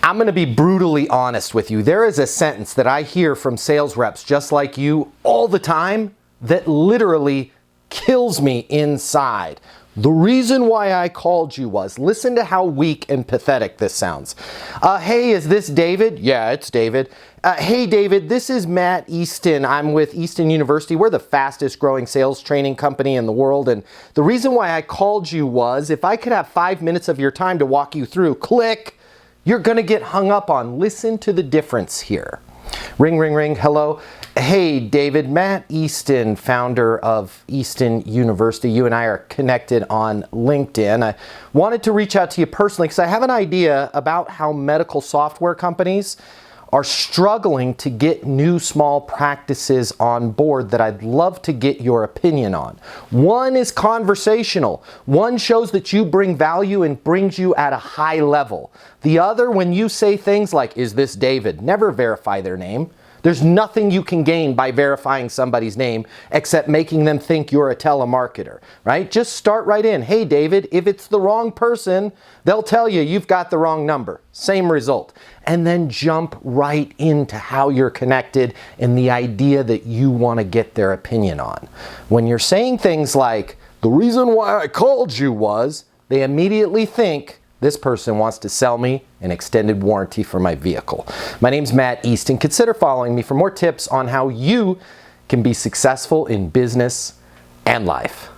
I'm going to be brutally honest with you. There is a sentence that I hear from sales reps just like you all the time that literally kills me inside. The reason why I called you was, listen to how weak and pathetic this sounds. Hey, is this David? Yeah, it's David. Hey, David, this is Matt Easton. I'm with Easton University. We're the fastest growing sales training company in the world. And the reason why I called you was, if I could have 5 minutes of your time to walk you through, click, you're going to get hung up on. Listen to the difference here. Ring, ring, ring. Hello. Hey, David. Matt Easton, founder of Easton University. You and I are connected on LinkedIn. I wanted to reach out to you personally because I have an idea about how medical software companies are struggling to get new small practices on board that I'd love to get your opinion on. One is conversational. One shows that you bring value and brings you at a high level. The other, when you say things like, is this David? Never verify their name. There's nothing you can gain by verifying somebody's name except making them think you're a telemarketer, right? Just start right in. Hey, David, if it's the wrong person, they'll tell you you've got the wrong number. Same result. And then jump right into how you're connected and the idea that you want to get their opinion on. When you're saying things like, the reason why I called you was, they immediately think, this person wants to sell me an extended warranty for my vehicle. My name's Matt Easton. Consider following me for more tips on how you can be successful in business and life.